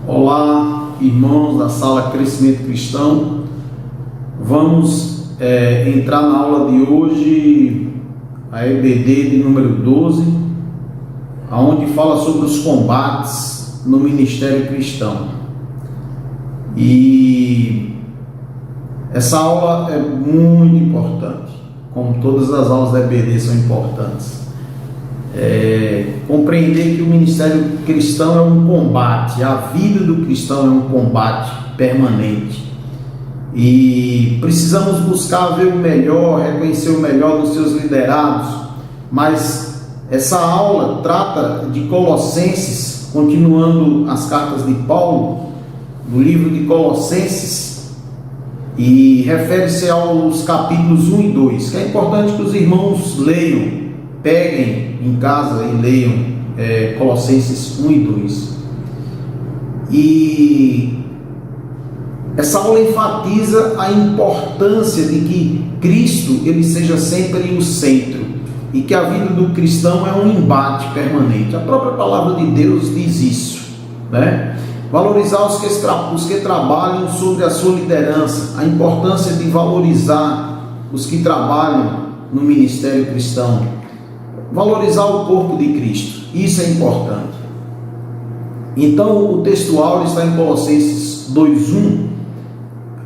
Olá, irmãos da sala Crescimento Cristão. Vamos entrar na aula de hoje, a EBD de número 12, onde fala sobre os combates no ministério cristão. E essa aula é muito importante, como todas as aulas da EBD são importantes. Compreender que o ministério cristão é um combate, a vida do cristão é um combate permanente e precisamos buscar ver o melhor, reconhecer o melhor dos seus liderados. Mas essa aula trata de Colossenses, continuando as cartas de Paulo, no livro de Colossenses, e refere-se aos capítulos 1 e 2, que é importante que os irmãos leiam, peguem em casa e leiam Colossenses 1 e 2. E essa aula enfatiza a importância de que Cristo ele seja sempre o centro e que a vida do cristão é um embate permanente. A própria palavra de Deus diz isso, né? Valorizar os que trabalham sobre a sua liderança, a importância de valorizar os que trabalham no ministério cristão, valorizar o corpo de Cristo, isso é importante. Então o textual está em Colossenses 2:1,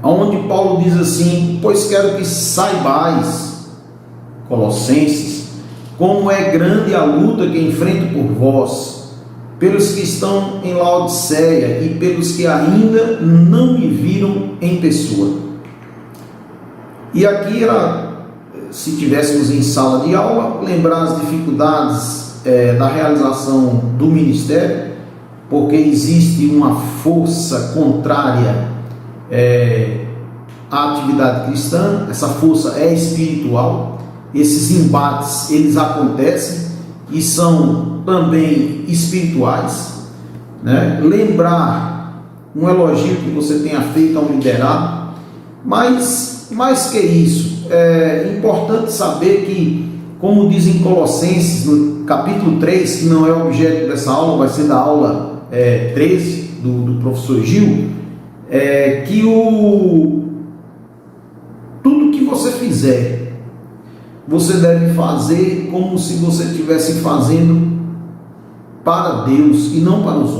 onde Paulo diz assim: pois quero que saibais, Colossenses, como é grande a luta que enfrento por vós, pelos que estão em Laodiceia e pelos que ainda não me viram em pessoa. E aqui se tivéssemos em sala de aula, lembrar as dificuldades da realização do ministério, porque existe uma força contrária à atividade cristã. Essa força é espiritual. Esses embates, eles acontecem e são também espirituais, né? Lembrar um elogio que você tenha feito a um liderado, mas mais que isso, é importante saber que, como diz em Colossenses, no capítulo 3, que não é objeto dessa aula, vai ser da aula 13 do professor Gil, que tudo que você fizer, você deve fazer como se você estivesse fazendo para Deus e não para os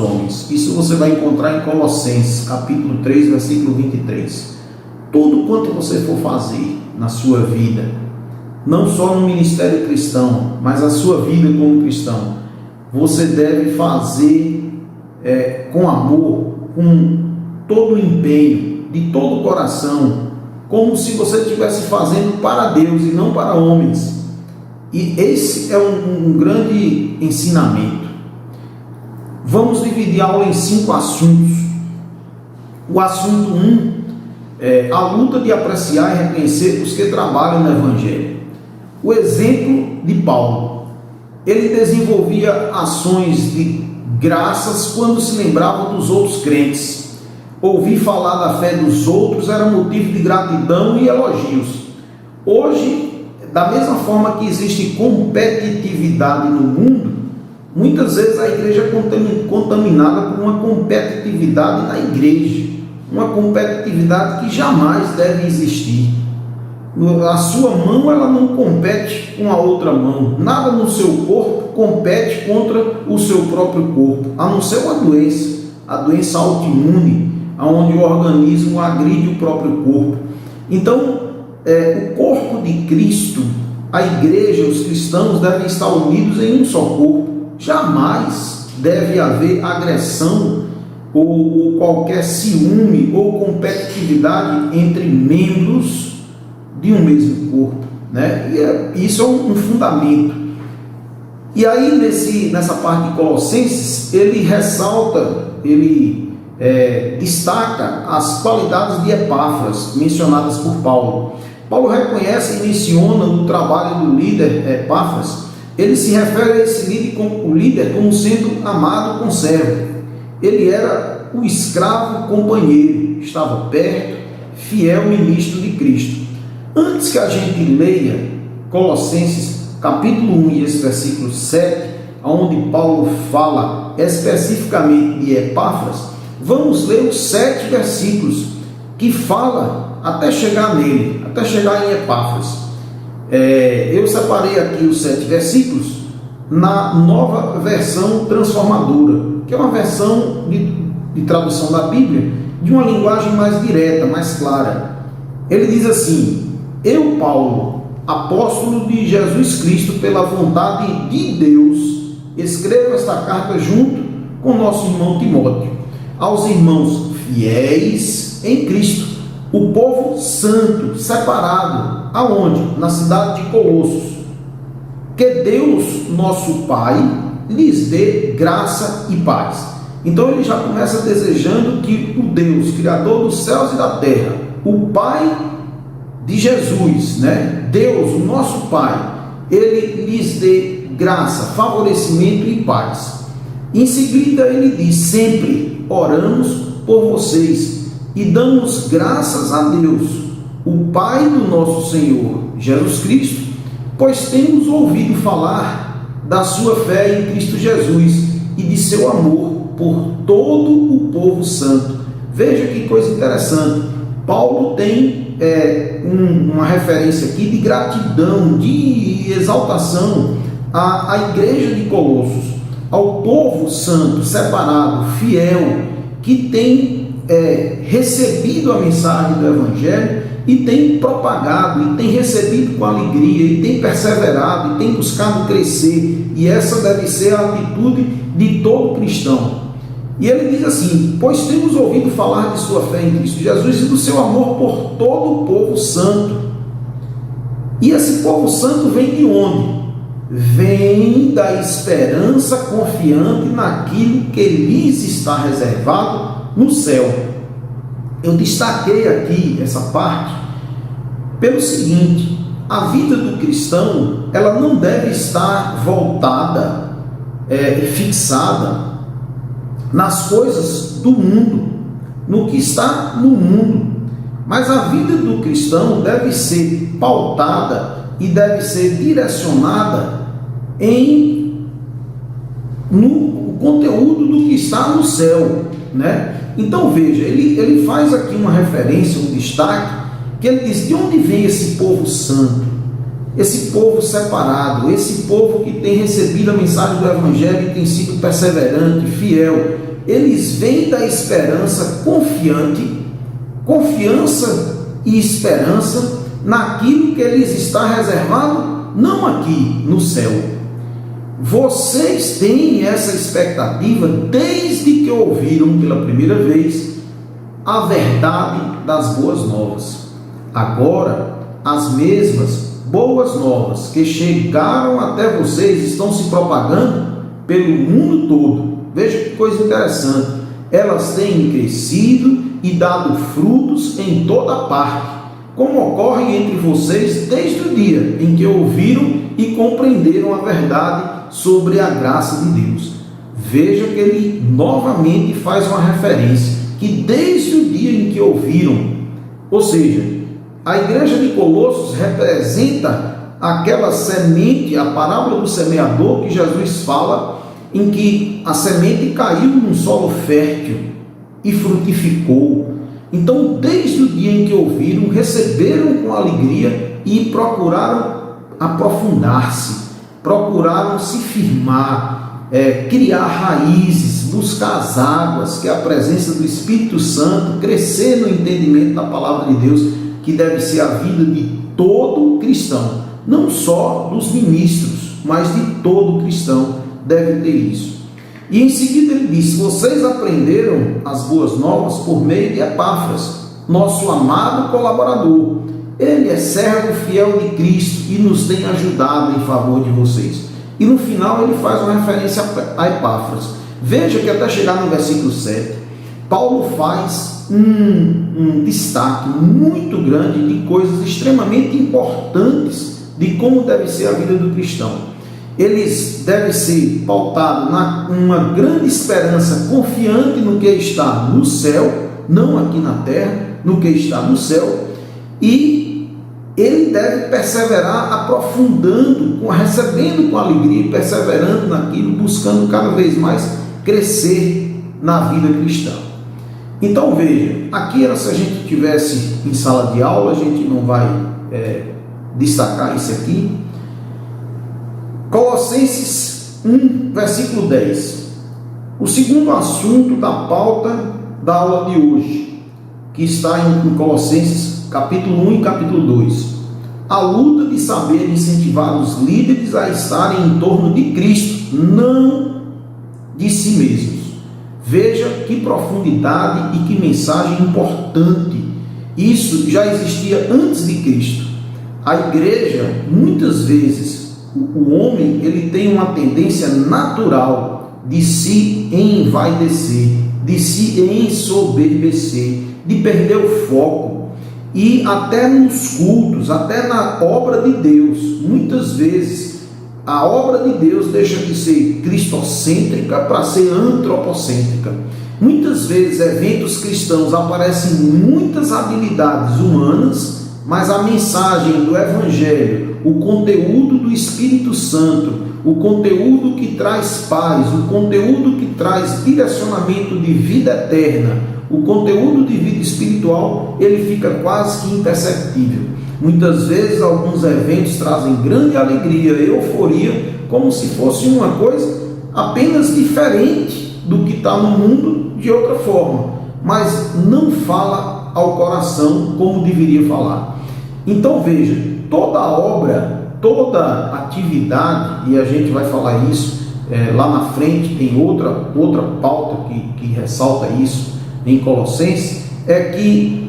homens. Isso você vai encontrar em Colossenses, capítulo 3, versículo 23. Tudo quanto você for fazer na sua vida, não só no ministério cristão, mas a sua vida como cristão, você deve fazer com amor, com todo o empenho, de todo o coração, como se você estivesse fazendo para Deus e não para homens. E esse é um grande ensinamento. Vamos dividir a aula em 5 assuntos. O assunto 1 é a luta de apreciar e reconhecer os que trabalham no Evangelho. O exemplo de Paulo. Ele desenvolvia ações de graças quando se lembrava dos outros crentes. Ouvir falar da fé dos outros era motivo de gratidão e elogios. Hoje, da mesma forma que existe competitividade no mundo, muitas vezes a igreja é contaminada por uma competitividade na igreja, uma competitividade que jamais deve existir. A sua mão ela não compete com a outra mão, nada no seu corpo compete contra o seu próprio corpo, a não ser uma doença, a doença autoimune, onde o organismo agride o próprio corpo. Então, o corpo de Cristo, a igreja, os cristãos devem estar unidos em um só corpo. Jamais deve haver agressão ou qualquer ciúme ou competitividade entre membros de um mesmo corpo, né? E isso é um fundamento. E aí nessa parte de Colossenses, ele ressalta, ele destaca as qualidades de Epáfras mencionadas por Paulo. Paulo reconhece e menciona o trabalho do líder Epáfras. Ele se refere a esse líder como sendo amado conservo. Ele era o escravo companheiro, estava perto, fiel ministro de Cristo. Antes que a gente leia Colossenses capítulo 1 e esse versículo 7, onde Paulo fala especificamente de Epáfras, vamos ler os 7 versículos que fala até chegar nele, até chegar em Epáfras. Eu separei aqui os 7 versículos na Nova Versão Transformadora, que é uma versão de tradução da Bíblia de uma linguagem mais direta, mais clara. Ele diz assim: eu, Paulo, apóstolo de Jesus Cristo, pela vontade de Deus, escrevo esta carta junto com nosso irmão Timóteo, aos irmãos fiéis em Cristo, o povo santo, separado, aonde? Na cidade de Colossos. Que Deus, nosso Pai, lhes dê graça e paz. Então ele já começa desejando que o Deus, Criador dos céus e da terra, o Pai de Jesus, né? Deus, o nosso Pai, ele lhes dê graça, favorecimento e paz. Em seguida ele diz: sempre oramos por vocês e damos graças a Deus, o Pai do nosso Senhor Jesus Cristo, pois temos ouvido falar da sua fé em Cristo Jesus e de seu amor por todo o povo santo. Veja que coisa interessante. Paulo tem uma referência aqui de gratidão, de exaltação à igreja de Colossos, ao povo santo, separado, fiel, que tem recebido a mensagem do Evangelho e tem propagado, e tem recebido com alegria, e tem perseverado, e tem buscado crescer. E essa deve ser a atitude de todo cristão. E ele diz assim: pois temos ouvido falar de sua fé em Cristo Jesus e do seu amor por todo o povo santo. E esse povo santo vem de onde? Vem da esperança confiante naquilo que lhes está reservado no céu. Eu destaquei aqui essa parte pelo seguinte: a vida do cristão, ela não deve estar voltada, fixada nas coisas do mundo, no que está no mundo, mas a vida do cristão deve ser pautada e deve ser direcionada no conteúdo do que está no céu, né? Então veja, ele faz aqui uma referência, um destaque, que ele diz: de onde vem esse povo santo, esse povo separado, esse povo que tem recebido a mensagem do Evangelho e tem sido perseverante, fiel? Eles vêm da esperança confiante, confiança e esperança naquilo que lhes está reservado, não aqui no céu. Vocês têm essa expectativa desde que ouviram pela primeira vez a verdade das boas novas. Agora, as mesmas boas novas que chegaram até vocês estão se propagando pelo mundo todo. Veja que coisa interessante. Elas têm crescido e dado frutos em toda parte, como ocorre entre vocês desde o dia em que ouviram e compreenderam a verdade sobre a graça de Deus. Veja que ele novamente faz uma referência, que desde o dia em que ouviram, ou seja, a igreja de Colossos representa aquela semente, a parábola do semeador que Jesus fala, em que a semente caiu num solo fértil e frutificou. Então, desde o dia em que ouviram, receberam com alegria e procuraram aprofundar-se, procuraram se firmar, criar raízes, buscar as águas, que é a presença do Espírito Santo, crescer no entendimento da palavra de Deus, que deve ser a vida de todo cristão, não só dos ministros, mas de todo cristão deve ter isso. E em seguida ele diz: vocês aprenderam as boas novas por meio de Epáfras, nosso amado colaborador. Ele é servo fiel de Cristo e nos tem ajudado em favor de vocês. E no final ele faz uma referência a Epáfras. Veja que até chegar no versículo 7, Paulo faz um destaque muito grande de coisas extremamente importantes de como deve ser a vida do cristão. Eles devem ser pautados numa grande esperança confiante no que está no céu, não aqui na terra, no que está no céu, e ele deve perseverar aprofundando, recebendo com alegria, perseverando naquilo, buscando cada vez mais crescer na vida cristã. Então veja, aqui se a gente tivesse em sala de aula, a gente não vai destacar isso aqui. Colossenses 1, versículo 10. O segundo assunto da pauta da aula de hoje, que está em Colossenses capítulo 1 e capítulo 2. A luta de saber incentivar os líderes a estarem em torno de Cristo, não de si mesmos. Veja que profundidade e que mensagem importante. Isso já existia antes de Cristo. A igreja, muitas vezes, o homem, ele tem uma tendência natural de se envaidecer, de se ensoberbecer, de perder o foco. E até nos cultos, até na obra de Deus, muitas vezes a obra de Deus deixa de ser cristocêntrica para ser antropocêntrica. Muitas vezes eventos cristãos aparecem muitas habilidades humanas, mas a mensagem do Evangelho, o conteúdo do Espírito Santo, o conteúdo que traz paz, o conteúdo que traz direcionamento de vida eterna, o conteúdo de vida espiritual, ele fica quase que imperceptível. Muitas vezes alguns eventos trazem grande alegria, euforia, como se fosse uma coisa apenas diferente do que está no mundo de outra forma, mas não fala ao coração como deveria falar. Então veja, toda obra, toda atividade, e a gente vai falar isso lá na frente, tem outra pauta que ressalta isso em Colossenses, é que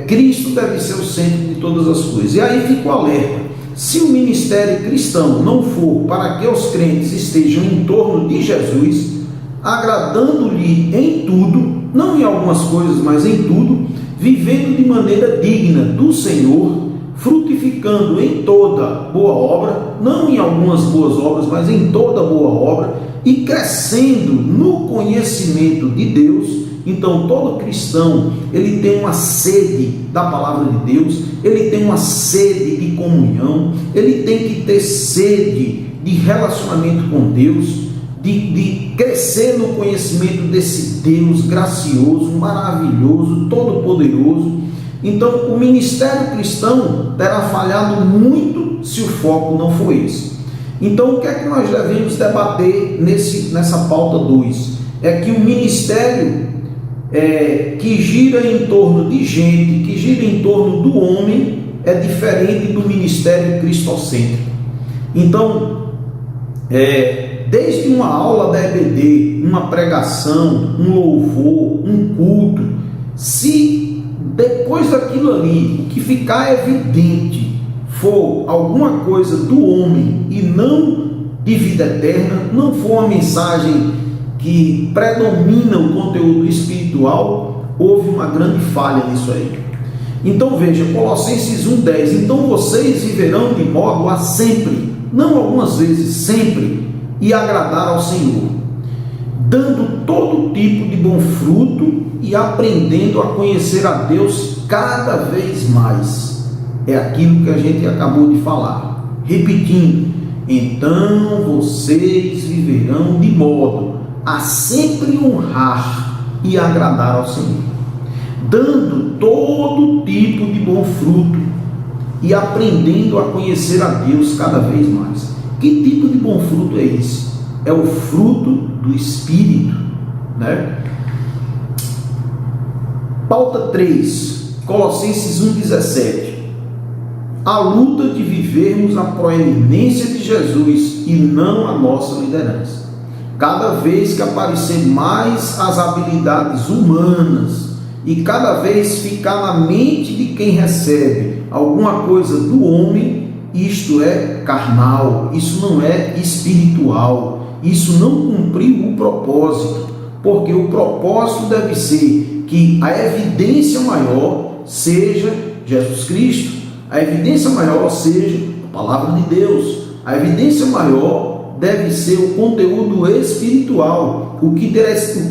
Cristo deve ser o centro de todas as coisas. E aí fica o alerta: se o ministério cristão não for para que os crentes estejam em torno de Jesus, agradando-lhe em tudo, não em algumas coisas, mas em tudo, vivendo de maneira digna do Senhor, frutificando em toda boa obra, não em algumas boas obras, mas em toda boa obra, e crescendo no conhecimento de Deus. Então todo cristão, ele tem uma sede da palavra de Deus, ele tem uma sede de comunhão, ele tem que ter sede de relacionamento com Deus, de crescer no conhecimento desse Deus gracioso, maravilhoso, todo-poderoso. Então o ministério cristão terá falhado muito se o foco não for esse. Então o que é que nós devemos debater nessa pauta 2? É que o ministério que gira em torno de gente, que gira em torno do homem, é diferente do ministério cristocêntrico. Então, desde uma aula da EBD, uma pregação, um louvor, um culto, se depois daquilo ali, o que ficar evidente for alguma coisa do homem e não de vida eterna, não for uma mensagem que predomina o conteúdo espiritual, houve uma grande falha nisso aí. Então veja, Colossenses 1,10: então vocês viverão de modo a sempre, não algumas vezes, sempre, e agradar ao Senhor, dando todo tipo de bom fruto e aprendendo a conhecer a Deus cada vez mais. É aquilo que a gente acabou de falar. Repetindo: então vocês viverão de modo a sempre honrar e agradar ao Senhor, dando todo tipo de bom fruto e aprendendo a conhecer a Deus cada vez mais. Que tipo de bom fruto é esse? É o fruto do Espírito, né? Pauta 3, Colossenses 1,17: a luta de vivermos a proeminência de Jesus e não a nossa liderança. Cada vez que aparecer mais as habilidades humanas e cada vez ficar na mente de quem recebe alguma coisa do homem, isto é carnal, isso não é espiritual, isso não cumpriu o propósito, porque o propósito deve ser que a evidência maior seja Jesus Cristo, a evidência maior seja a palavra de Deus, a evidência maior deve ser o conteúdo espiritual, o que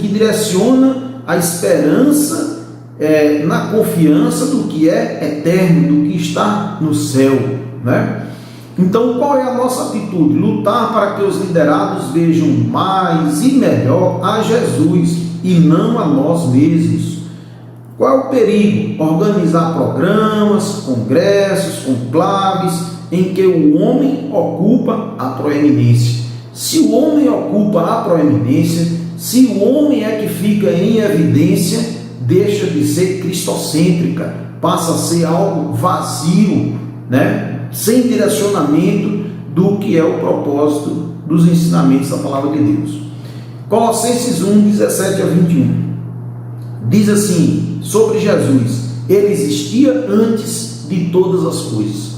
direciona a esperança na confiança do que é eterno, do que está no céu, né? Então, qual é a nossa atitude? Lutar para que os liderados vejam mais e melhor a Jesus e não a nós mesmos. Qual é o perigo? Organizar programas, congressos, conclaves, em que o homem ocupa a proeminência. Se o homem ocupa a proeminência, se o homem é que fica em evidência, deixa de ser cristocêntrica, passa a ser algo vazio, sem direcionamento do que é o propósito dos ensinamentos da palavra de Deus. Colossenses 1, 17 a 21 diz assim sobre Jesus: ele existia antes de todas as coisas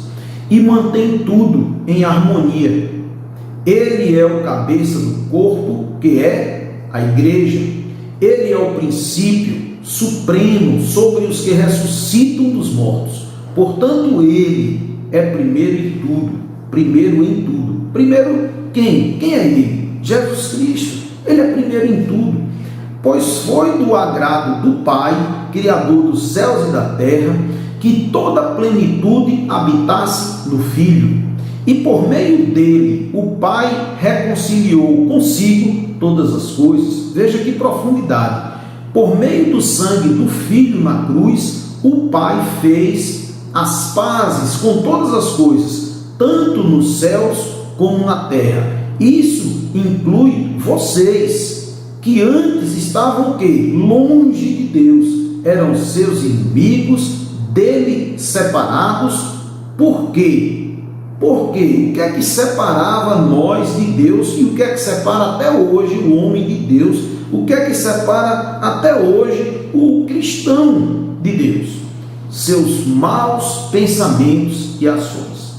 e mantém tudo em harmonia. Ele é o cabeça do corpo, que é a igreja. Ele é o princípio supremo sobre os que ressuscitam dos mortos. Portanto, ele é primeiro em tudo. Primeiro quem? Quem é ele? Jesus Cristo. Ele é primeiro em tudo. Pois foi do agrado do Pai, Criador dos céus e da terra, que toda a plenitude habitasse no Filho. E por meio dele, o Pai reconciliou consigo todas as coisas. Veja que profundidade. Por meio do sangue do Filho na cruz, o Pai fez as pazes com todas as coisas, tanto nos céus como na terra. Isso inclui vocês, que antes estavam o quê? Longe de Deus, eram seus inimigos, dele separados. Por quê? Porque o que é que separava nós de Deus e o que é que separa até hoje o homem de Deus? O que é que separa até hoje o cristão de Deus? Seus maus pensamentos e ações.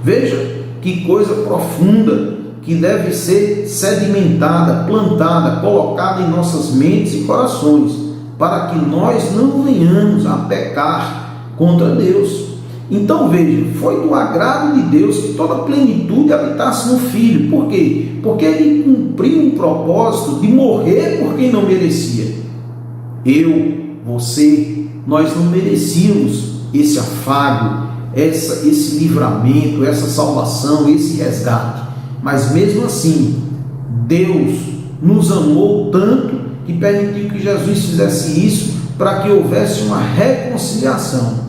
Veja que coisa profunda que deve ser sedimentada, plantada, colocada em nossas mentes e corações, para que nós não venhamos a pecar contra Deus. Então veja, foi do agrado de Deus que toda a plenitude habitasse no Filho. Por quê? Porque ele cumpriu um propósito de morrer por quem não merecia. Eu, você, nós não merecíamos esse afago, esse livramento, essa salvação, esse resgate. Mas mesmo assim, Deus nos amou tanto que permitiu que Jesus fizesse isso para que houvesse uma reconciliação.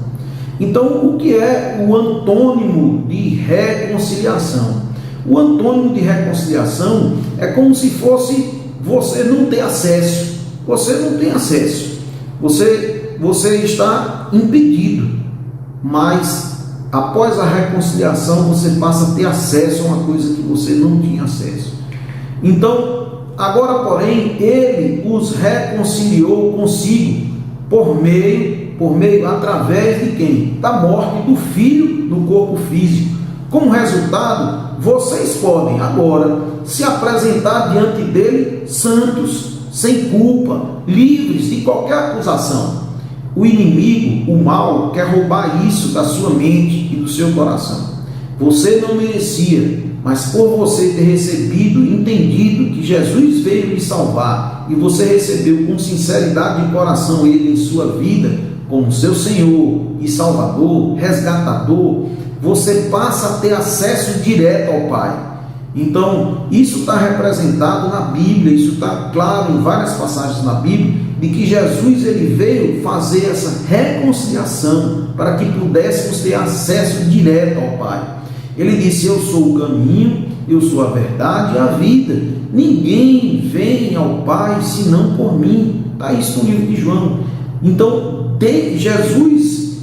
Então, o que é o antônimo de reconciliação? O antônimo de reconciliação é como se fosse você não ter acesso. Você não tem acesso. Você está impedido. Mas, após a reconciliação, você passa a ter acesso a uma coisa que você não tinha acesso. Então, agora, porém, ele os reconciliou consigo por meio, através de quem? Da morte do Filho no corpo físico. Como resultado, vocês podem agora se apresentar diante dele santos, sem culpa, livres de qualquer acusação. O inimigo, o mal, quer roubar isso da sua mente e do seu coração. Você não merecia, mas por você ter recebido, entendido que Jesus veio lhe salvar, e você recebeu com sinceridade de coração ele em sua vida, como seu Senhor e Salvador, resgatador, você passa a ter acesso direto ao Pai. Então, isso está representado na Bíblia, isso está claro em várias passagens na Bíblia, de que Jesus ele veio fazer essa reconciliação para que pudéssemos ter acesso direto ao Pai. Ele disse: eu sou o caminho, eu sou a verdade e a vida. Ninguém vem ao Pai senão por mim. Está isso no livro de João. Então, Jesus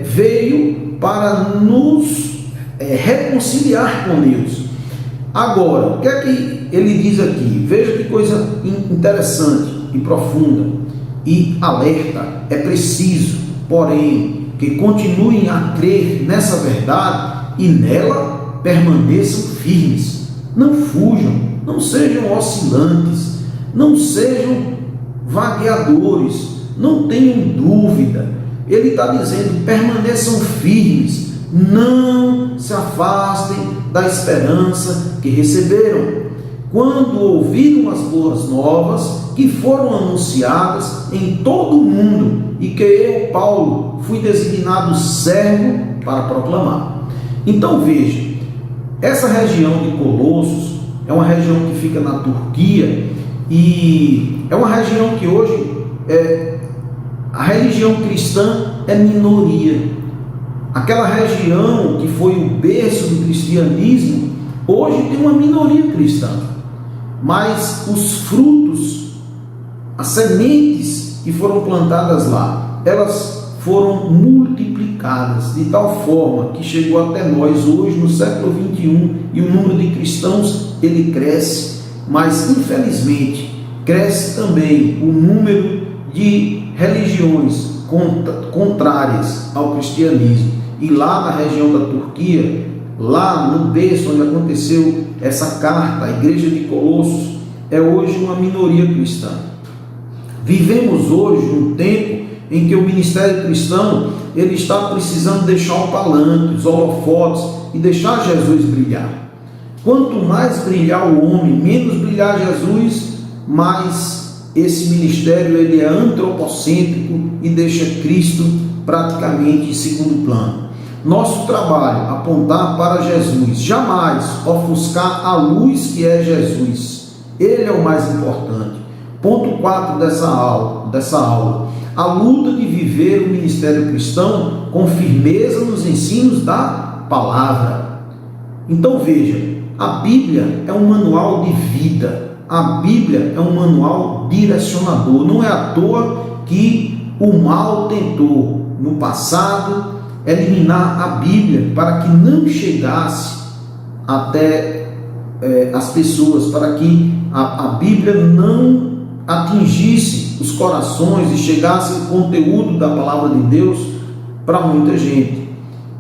veio para nos reconciliar com Deus. Agora, o que é que ele diz aqui? Veja que coisa interessante e profunda e alerta. É preciso, porém, que continuem a crer nessa verdade e nela permaneçam firmes. Não fujam, não sejam oscilantes, não sejam vagueadores, não tenham dúvida. Ele está dizendo: permaneçam firmes, não se afastem da esperança que receberam, quando ouviram as boas novas que foram anunciadas em todo o mundo e que eu, Paulo, fui designado servo para proclamar. Então veja, essa região de Colossos é uma região que fica na Turquia e é uma região que hoje a religião cristã é minoria. Aquela região que foi o berço do cristianismo, hoje tem uma minoria cristã. Mas os frutos, as sementes que foram plantadas lá, elas foram multiplicadas de tal forma que chegou até nós hoje no século 21 e o número de cristãos ele cresce, mas infelizmente cresce também o número de religiões contrárias ao cristianismo. E lá na região da Turquia, lá no berço onde aconteceu essa carta, a igreja de Colossos, é hoje uma minoria cristã. Vivemos hoje um tempo em que o ministério cristão ele está precisando deixar o palanque, os holofotes e deixar Jesus brilhar. Quanto mais brilhar o homem, menos brilhar Jesus, mais esse ministério ele é antropocêntrico e deixa Cristo praticamente em segundo plano. Nosso trabalho, apontar para Jesus, jamais ofuscar a luz que é Jesus. Ele é o mais importante. Ponto 4 dessa aula. A luta de viver o ministério cristão com firmeza nos ensinos da palavra. Então veja, a Bíblia é um manual de vida. A Bíblia é um manual direcionador. Não é à toa que o mal tentou no passado eliminar a Bíblia para que não chegasse até as pessoas, para que a Bíblia não atingisse os corações e chegasse o conteúdo da palavra de Deus para muita gente.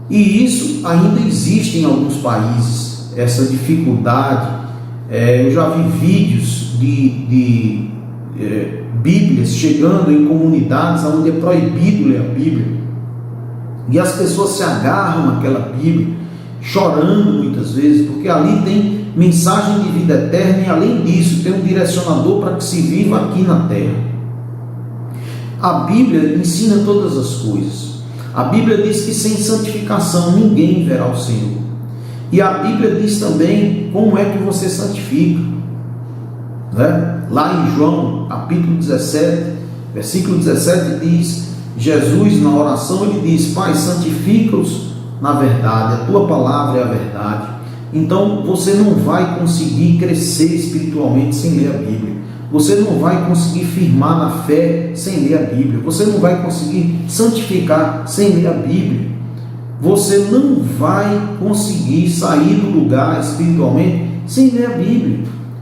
E isso ainda existe em alguns países, essa dificuldade. Eu já vi vídeos de Bíblias chegando em comunidades onde é proibido ler a Bíblia. E as pessoas se agarram àquela Bíblia, chorando muitas vezes, porque ali tem mensagem de vida eterna e além disso tem um direcionador para que se viva aqui na terra. A Bíblia ensina todas as coisas. A Bíblia diz que sem santificação ninguém verá o Senhor. E a Bíblia diz também como é que você santifica. Lá em João, capítulo 17, versículo 17 diz... Jesus, na oração, ele diz: Pai, santifica-os na verdade, a tua palavra é a verdade. Então, você não vai conseguir crescer espiritualmente sem ler a Bíblia. Você não vai conseguir firmar na fé sem ler a Bíblia. Você não vai conseguir santificar sem ler a Bíblia. Você não vai conseguir sair do lugar espiritualmente sem ler a Bíblia.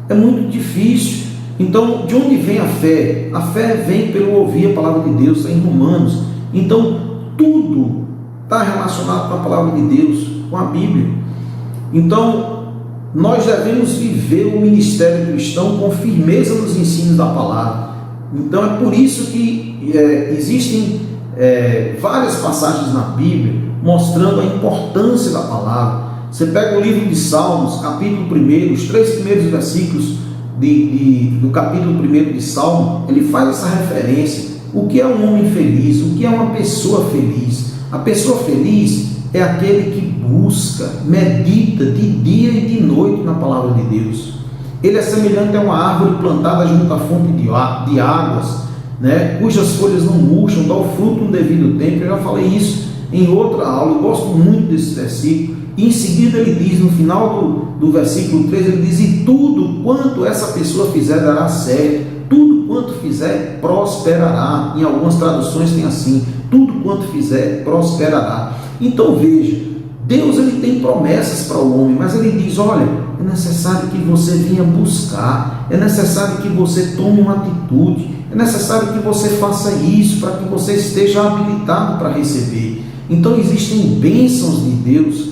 É muito difícil. Então, de onde vem a fé? A fé vem pelo ouvir a palavra de Deus, está em Romanos. Então, tudo está relacionado com a palavra de Deus, com a Bíblia. Então, nós devemos viver o ministério cristão com firmeza nos ensinos da palavra. Então, é por isso que existem várias passagens na Bíblia mostrando a importância da palavra. Você pega o livro de Salmos, capítulo 1, os 3 primeiros versículos do capítulo 1 de Salmo, ele faz essa referência. O que é um homem feliz? O que é uma pessoa feliz? A pessoa feliz é aquele que busca, medita de dia e de noite na palavra de Deus. Ele é semelhante a uma árvore plantada junto à fonte de águas, cujas folhas não murcham, dá o fruto no devido tempo. Eu já falei isso em outra aula, eu gosto muito desse versículo. E em seguida ele diz, no final do versículo 3, ele diz: e tudo quanto essa pessoa fizer dará certo, tudo quanto fizer prosperará. Em algumas traduções tem assim: tudo quanto fizer prosperará. Então veja, Deus ele tem promessas para o homem, mas ele diz: olha, é necessário que você venha buscar, é necessário que você tome uma atitude, é necessário que você faça isso para que você esteja habilitado para receber. Então existem bênçãos de Deus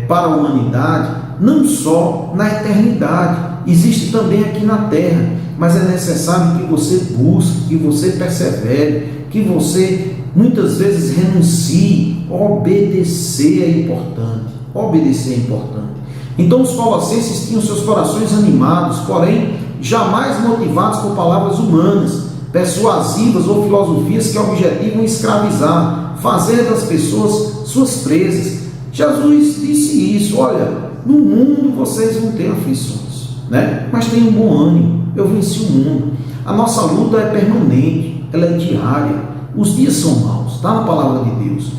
para a humanidade, não só na eternidade, existe também aqui na terra, mas é necessário que você busque, que você persevere, que você muitas vezes renuncie. Obedecer é importante, obedecer é importante. Então os colossenses tinham seus corações animados, porém jamais motivados por palavras humanas, persuasivas ou filosofias que objetivam escravizar, fazer das pessoas suas presas. Jesus disse isso: olha, no mundo vocês vão ter aflições, né? Mas tenham bom ânimo, eu venci o mundo. A nossa luta é permanente, ela é diária, os dias são maus, está na palavra de Deus.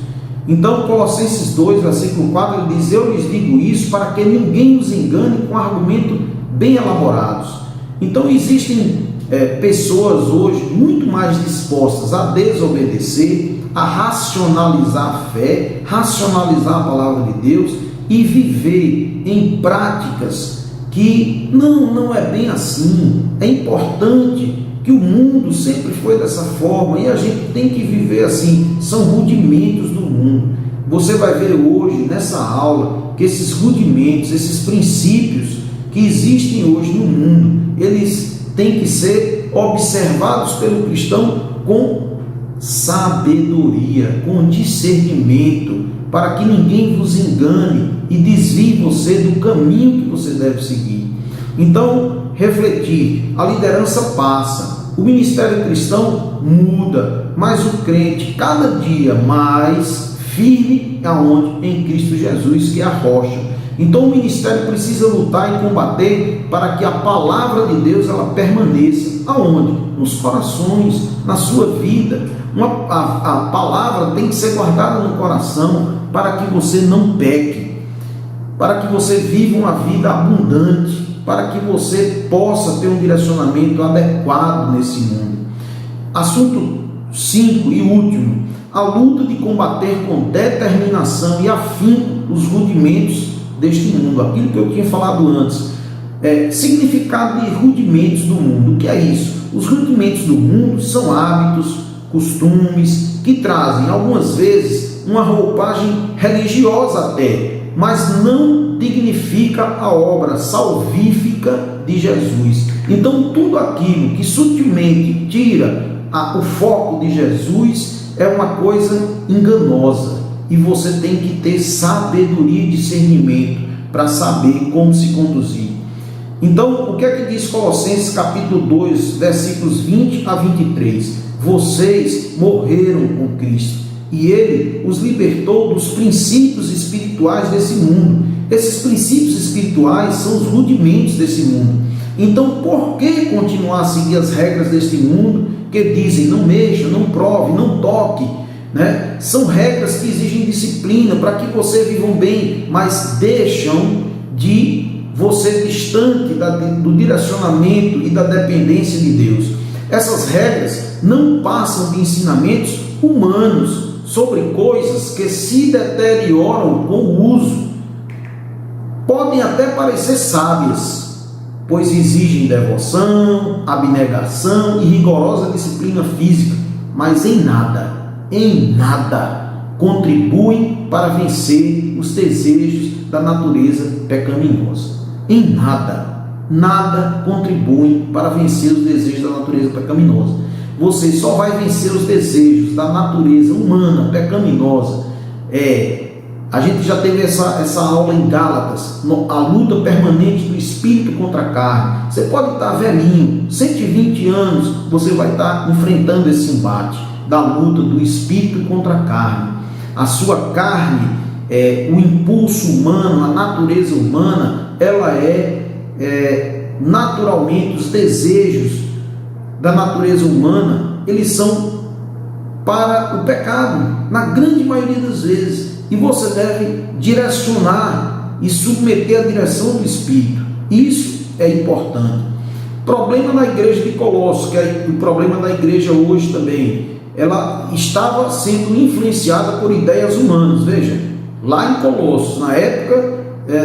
Então, Colossenses 2, versículo 4, ele diz: eu lhes digo isso para que ninguém os engane com argumentos bem elaborados. Então, existem pessoas hoje muito mais dispostas a desobedecer, a racionalizar a fé, racionalizar a palavra de Deus e viver em práticas que não é bem assim. É importante que o mundo sempre foi dessa forma e a gente tem que viver assim. São rudimentos do mundo. Você vai ver hoje nessa aula que esses rudimentos, esses princípios que existem hoje no mundo, eles têm que ser observados pelo cristão com sabedoria, com discernimento, para que ninguém vos engane e desvie você do caminho que você deve seguir. Então, refletir: a liderança passa, o ministério cristão muda, mas o crente cada dia mais firme aonde? Em Cristo Jesus, que é a rocha. Então o ministério precisa lutar e combater para que a palavra de Deus ela permaneça aonde? Nos corações, na sua vida. A palavra tem que ser guardada no coração para que você não peque, para que você viva uma vida abundante, para que você possa ter um direcionamento adequado nesse mundo. Assunto 5 e último: a luta de combater com determinação e afinco os rudimentos deste mundo. Aquilo que eu tinha falado antes, significado de rudimentos do mundo. O que é isso? Os rudimentos do mundo são hábitos, costumes, que trazem algumas vezes uma roupagem religiosa até, mas não dignifica a obra salvífica de Jesus. Então tudo aquilo que sutilmente tira o foco de Jesus é uma coisa enganosa, e você tem que ter sabedoria e discernimento para saber como se conduzir. Então, o que é que diz Colossenses capítulo 2, versículos 20 a 23? Vocês morreram com Cristo e Ele os libertou dos princípios espirituais desse mundo. Esses princípios espirituais são os rudimentos desse mundo. Então, por que continuar a seguir as regras deste mundo que dizem não mexa, não prove, não toque? Né? São regras que exigem disciplina para que você viva bem, mas deixam de você distante do direcionamento e da dependência de Deus. Essas regras não passam de ensinamentos humanos sobre coisas que se deterioram com o uso. Podem até parecer sábias, pois exigem devoção, abnegação e rigorosa disciplina física, mas em nada contribuem para vencer os desejos da natureza pecaminosa. Em nada contribuem para vencer os desejos da natureza pecaminosa. Você só vai vencer os desejos da natureza humana pecaminosa. A gente já teve essa aula em Gálatas, a luta permanente do espírito contra a carne. Você pode estar velhinho, 120 anos, você vai estar enfrentando esse embate da luta do espírito contra a carne. A sua carne, o impulso humano, a natureza humana, ela naturalmente, os desejos da natureza humana, eles são para o pecado, na grande maioria das vezes, e você deve direcionar e submeter a direção do Espírito. Isso é importante. Problema na igreja de Colossos, que é o problema da igreja hoje também, ela estava sendo influenciada por ideias humanas. Veja, lá em Colossos, na época,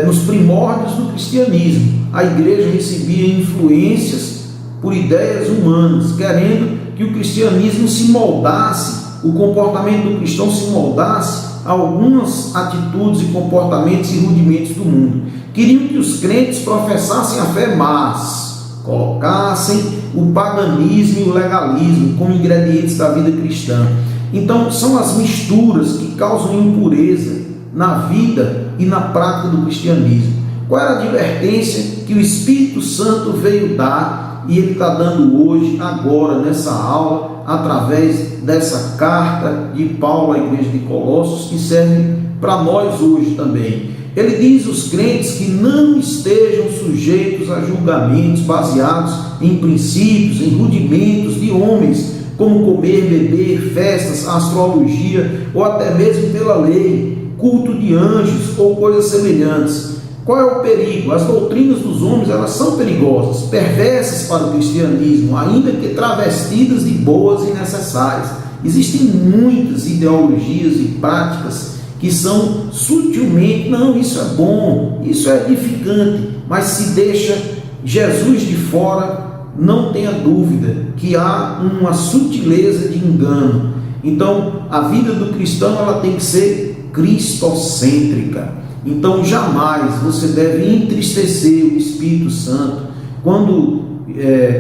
nos primórdios do cristianismo, a igreja recebia influências por ideias humanas, querendo que o cristianismo se moldasse, o comportamento do cristão se moldasse a algumas atitudes e comportamentos e rudimentos do mundo. Queriam que os crentes professassem a fé, mas colocassem o paganismo e o legalismo como ingredientes da vida cristã. Então, são as misturas que causam impureza na vida e na prática do cristianismo. Qual era a advertência que o Espírito Santo veio dar e ele está dando hoje, agora, nessa aula, através dessa carta de Paulo à igreja de Colossos, que serve para nós hoje também. Ele diz aos crentes que não estejam sujeitos a julgamentos baseados em princípios, em rudimentos de homens, como comer, beber, festas, astrologia ou até mesmo pela lei, culto de anjos ou coisas semelhantes. Qual é o perigo? As doutrinas dos homens, elas são perigosas, perversas para o cristianismo, ainda que travestidas de boas e necessárias. Existem muitas ideologias e práticas que são sutilmente, não, isso é bom, isso é edificante, mas se deixa Jesus de fora, não tenha dúvida que há uma sutileza de engano. Então, a vida do cristão, ela tem que ser cristocêntrica. Então, jamais você deve entristecer o Espírito Santo. Quando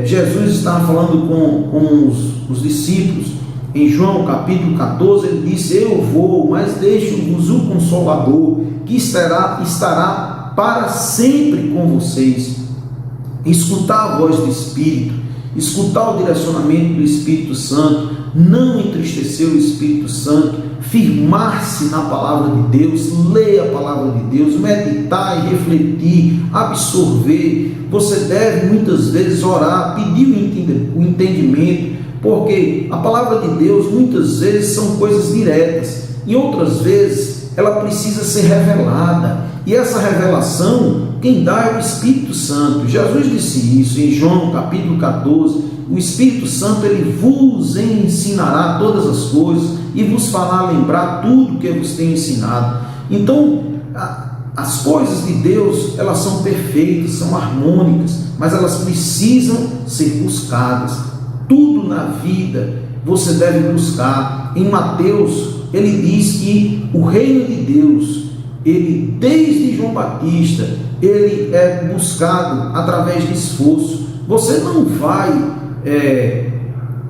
Jesus estava falando com os discípulos, em João capítulo 14, ele disse: eu vou, mas deixo-vos o Consolador, que estará para sempre com vocês. Escutar a voz do Espírito, escutar o direcionamento do Espírito Santo, não entristecer o Espírito Santo, firmar-se na palavra de Deus, ler a palavra de Deus, meditar e refletir, absorver. Você deve muitas vezes orar, pedir o entendimento, porque a palavra de Deus muitas vezes são coisas diretas, e outras vezes ela precisa ser revelada, e essa revelação quem dá é o Espírito Santo. Jesus disse isso em João capítulo 14, o Espírito Santo, ele vos ensinará todas as coisas e vos fará lembrar tudo que eu vos tenho ensinado. Então, as coisas de Deus, elas são perfeitas, são harmônicas, mas elas precisam ser buscadas. Tudo na vida você deve buscar. Em Mateus, ele diz que o reino de Deus, ele, desde João Batista, ele é buscado através de esforço. Você não vai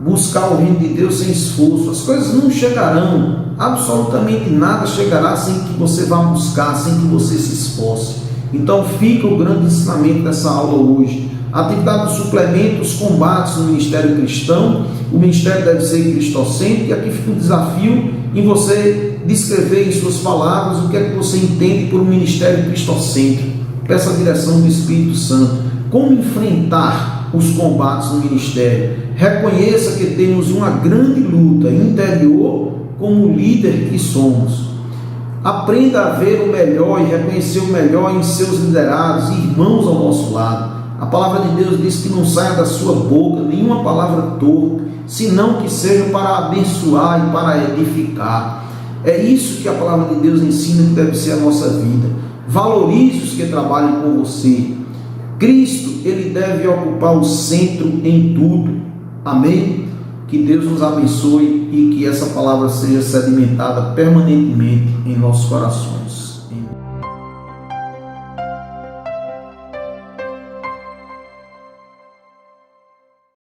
buscar o reino de Deus sem esforço. As coisas não chegarão, absolutamente nada chegará sem que você vá buscar, sem que você se esforce. Então fica o grande ensinamento dessa aula hoje. A atividade do suplemento, os combates no ministério cristão. O ministério deve ser cristocêntrico, e aqui fica um desafio em você descrever em suas palavras o que é que você entende por um ministério cristocêntrico. Peça a direção do Espírito Santo. Como enfrentar os combates no ministério? Reconheça que temos uma grande luta interior como líder que somos. Aprenda a ver o melhor e reconhecer o melhor em seus liderados e irmãos ao nosso lado. A palavra de Deus diz que não saia da sua boca nenhuma palavra torpe, senão que seja para abençoar e para edificar. É isso que a palavra de Deus ensina que deve ser a nossa vida. Valorize os que trabalham com você. Cristo, ele deve ocupar o centro em tudo. Amém? Que Deus nos abençoe e que essa palavra seja sedimentada permanentemente em nossos corações.